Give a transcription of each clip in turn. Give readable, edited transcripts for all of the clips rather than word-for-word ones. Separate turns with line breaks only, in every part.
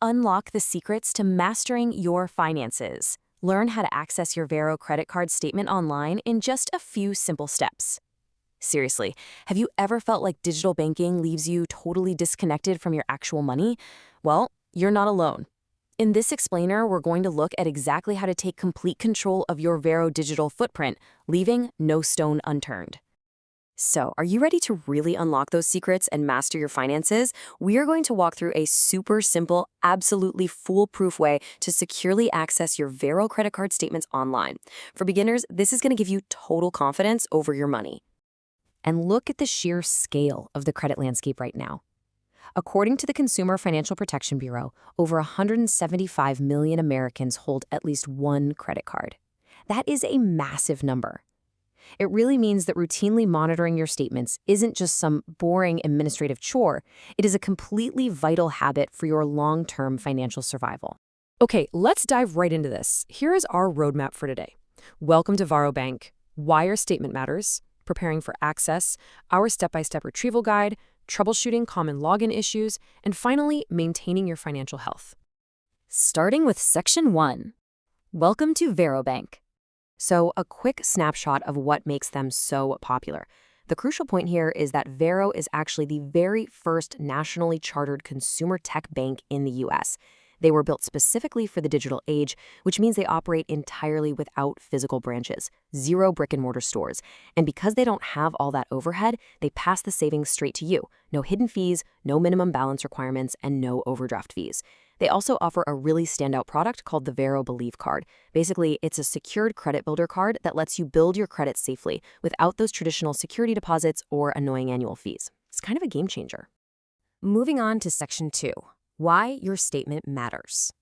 Unlock the secrets to mastering your finances. Learn how to access your Varo credit card statement online in just a few simple steps. Seriously, have you ever felt like digital banking leaves you totally disconnected from your actual money? Well, you're not alone. In this explainer, we're going to look at exactly how to take complete control of your Varo digital footprint, leaving no stone unturned. So, are you ready to really unlock those secrets and master your finances? We are going to walk through a super simple, absolutely foolproof way to securely access your Varo credit card statements online. For beginners, this is going to give you total confidence over your money. And look at the sheer scale of the credit landscape right now. According to the Consumer Financial Protection Bureau, over 175 million Americans hold at least one credit card. That is a massive number. It really means that routinely monitoring your statements isn't just some boring administrative chore. It is a completely vital habit for your long-term financial survival. Okay, let's dive right into this. Here is our roadmap for today. Welcome to Varo Bank, why your statement matters, preparing for access, our step-by-step retrieval guide, troubleshooting common login issues, and finally, maintaining your financial health. Starting with Section 1. Welcome to Varo Bank. So, a quick snapshot of what makes them so popular. The crucial point here is that Varo is actually the very first nationally chartered consumer tech bank in the U.S. They were built specifically for the digital age, which means they operate entirely without physical branches, zero brick-and-mortar stores. And because they don't have all that overhead, they pass the savings straight to you. No hidden fees, no minimum balance requirements, and no overdraft fees. They also offer a really standout product called the Varo Believe Card. Basically, it's a secured credit builder card that lets you build your credit safely without those traditional security deposits or annoying annual fees. It's kind of a game changer. Moving on to Section 2. Why your statement matters.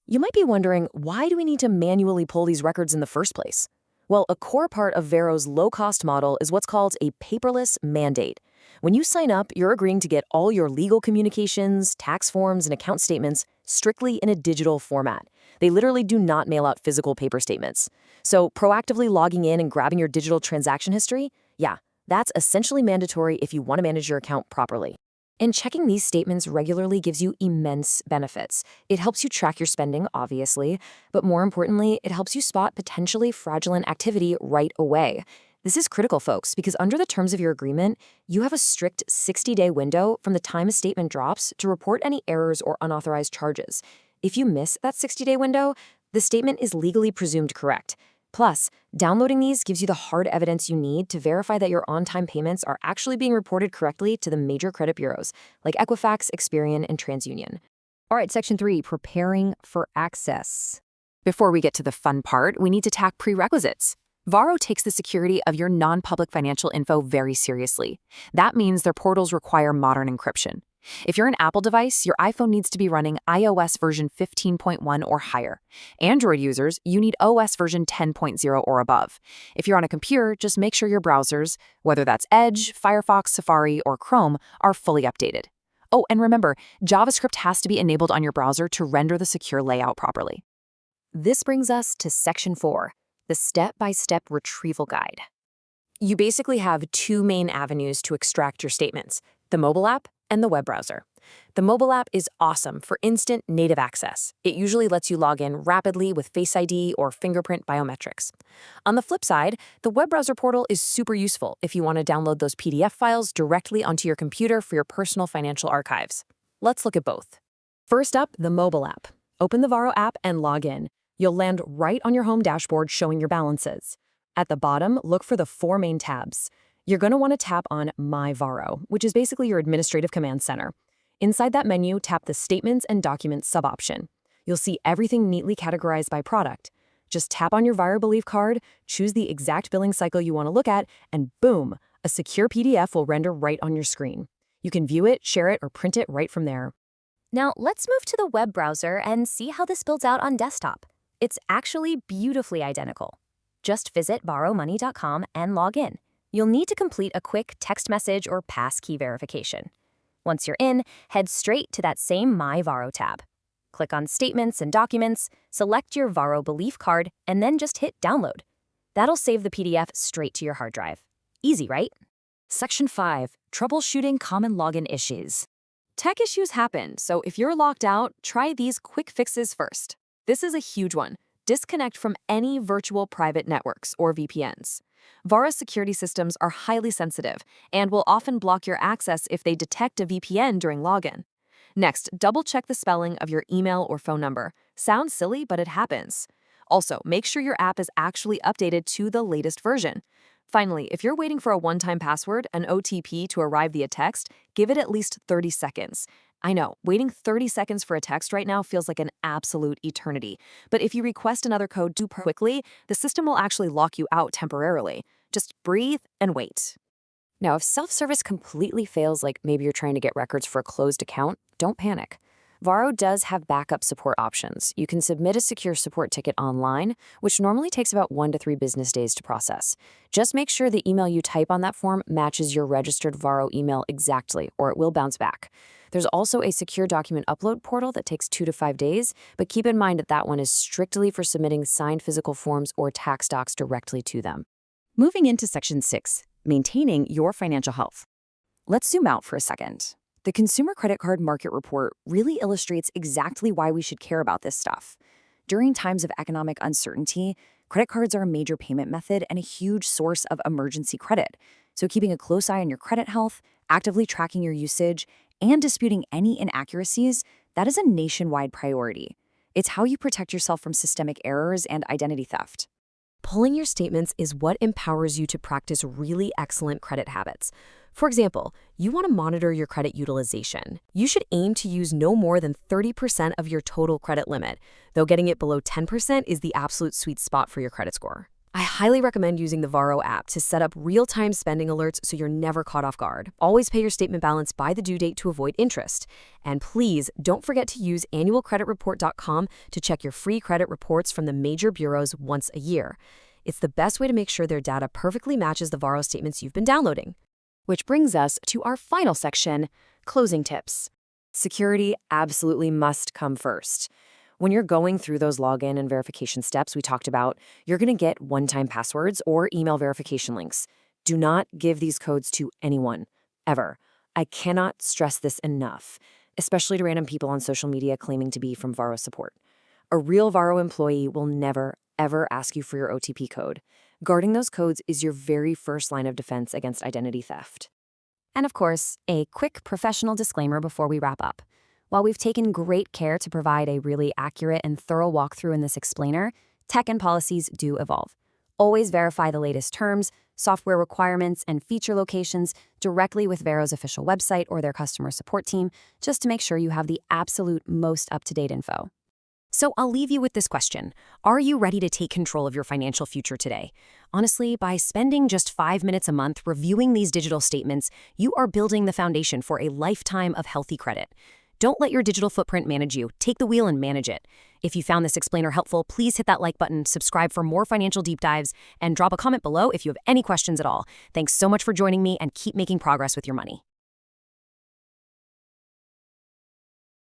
You might be wondering, why do we need to manually pull these records in the first place? Well, a core part of Varo's low-cost model is what's called a paperless mandate. When you sign up, you're agreeing to get all your legal communications, tax forms, and account statements strictly in a digital format. They literally do not mail out physical paper statements. So proactively logging in and grabbing your digital transaction history, yeah, that's essentially mandatory if you want to manage your account properly. And checking these statements regularly gives you immense benefits. It helps you track your spending, obviously, but more importantly, it helps you spot potentially fraudulent activity right away. This is critical, folks, because under the terms of your agreement, you have a strict 60-day window from the time a statement drops to report any errors or unauthorized charges. If you miss that 60-day window, the statement is legally presumed correct. Plus, downloading these gives you the hard evidence you need to verify that your on-time payments are actually being reported correctly to the major credit bureaus, like Equifax, Experian, and TransUnion. All right, Section 3, preparing for access. Before we get to the fun part, we need to tack prerequisites. Varo takes the security of your non-public financial info very seriously. That means their portals require modern encryption. If you're an Apple device, your iPhone needs to be running iOS version 15.1 or higher. Android users, you need OS version 10.0 or above. If you're on a computer, just make sure your browsers, whether that's Edge, Firefox, Safari, or Chrome, are fully updated. Oh, and remember, JavaScript has to be enabled on your browser to render the secure layout properly. This brings us to Section 4, the step-by-step retrieval guide. You basically have two main avenues to extract your statements, the mobile app and the web browser. The mobile app is awesome for instant native access. It usually lets you log in rapidly with Face ID or fingerprint biometrics. On the flip side, the web browser portal is super useful if you want to download those PDF files directly onto your computer for your personal financial archives. Let's look at both. First up, the mobile app. Open the Varo app and log in. You'll land right on your home dashboard showing your balances. At the bottom, look for the four main tabs. You're going to want to tap on My Varo, which is basically your administrative command center. Inside that menu, tap the Statements and Documents sub-option. You'll see everything neatly categorized by product. Just tap on your Varo Believe card, choose the exact billing cycle you want to look at, and boom, a secure PDF will render right on your screen. You can view it, share it, or print it right from there.
Now, let's move to the web browser and see how this builds out on desktop. It's actually beautifully identical. Just visit borrowmoney.com and log in. You'll need to complete a quick text message or passkey verification. Once you're in, head straight to that same My Varo tab. Click on Statements and Documents, select your Varo Belief card, and then just hit Download. That'll save the PDF straight to your hard drive. Easy, right?
Section 5. Troubleshooting common login issues. Tech issues happen, so if you're locked out, try these quick fixes first. This is a huge one. Disconnect from any virtual private networks or VPNs. Varo security systems are highly sensitive and will often block your access if they detect a VPN during login. Next, double-check the spelling of your email or phone number. Sounds silly, but it happens. Also, make sure your app is actually updated to the latest version. Finally, if you're waiting for a one-time password, an OTP to arrive via text, give it at least 30 seconds. I know, waiting 30 seconds for a text right now feels like an absolute eternity. But if you request another code too quickly, the system will actually lock you out temporarily. Just breathe and wait. Now, if self-service completely fails, like maybe you're trying to get records for a closed account, don't panic. Varo does have backup support options. You can submit a secure support ticket online, which normally takes about 1 to 3 business days to process. Just make sure the email you type on that form matches your registered Varo email exactly, or it will bounce back. There's also a secure document upload portal that takes 2 to 5 days, but keep in mind that that one is strictly for submitting signed physical forms or tax docs directly to them. Moving into Section 6, maintaining your financial health. Let's zoom out for a second. The Consumer Credit Card Market Report really illustrates exactly why we should care about this stuff. During times of economic uncertainty, credit cards are a major payment method and a huge source of emergency credit. So keeping a close eye on your credit health, actively tracking your usage, and disputing any inaccuracies, that is a nationwide priority. It's how you protect yourself from systemic errors and identity theft. Pulling your statements is what empowers you to practice really excellent credit habits. For example, you want to monitor your credit utilization. You should aim to use no more than 30% of your total credit limit, though getting it below 10% is the absolute sweet spot for your credit score. I highly recommend using the Varo app to set up real-time spending alerts so you're never caught off guard. Always pay your statement balance by the due date to avoid interest. And please don't forget to use annualcreditreport.com to check your free credit reports from the major bureaus once a year. It's the best way to make sure their data perfectly matches the Varo statements you've been downloading. Which brings us to our final section, closing tips. Security absolutely must come first. When you're going through those login and verification steps we talked about, you're going to get one-time passwords or email verification links. Do not give these codes to anyone, ever. I cannot stress this enough, especially to random people on social media claiming to be from Varo support. A real Varo employee will never, ever ask you for your OTP code. Guarding those codes is your very first line of defense against identity theft. And of course, a quick professional disclaimer before we wrap up. While we've taken great care to provide a really accurate and thorough walkthrough in this explainer, tech and policies do evolve. Always verify the latest terms, software requirements, and feature locations directly with Varo's official website or their customer support team, just to make sure you have the absolute most up-to-date info. So I'll leave you with this question. Are you ready to take control of your financial future today? Honestly, by spending just 5 minutes a month reviewing these digital statements, you are building the foundation for a lifetime of healthy credit. Don't let your digital footprint manage you. Take the wheel and manage it. If you found this explainer helpful, please hit that like button, subscribe for more financial deep dives, and drop a comment below if you have any questions at all. Thanks so much for joining me, and keep making progress with your money.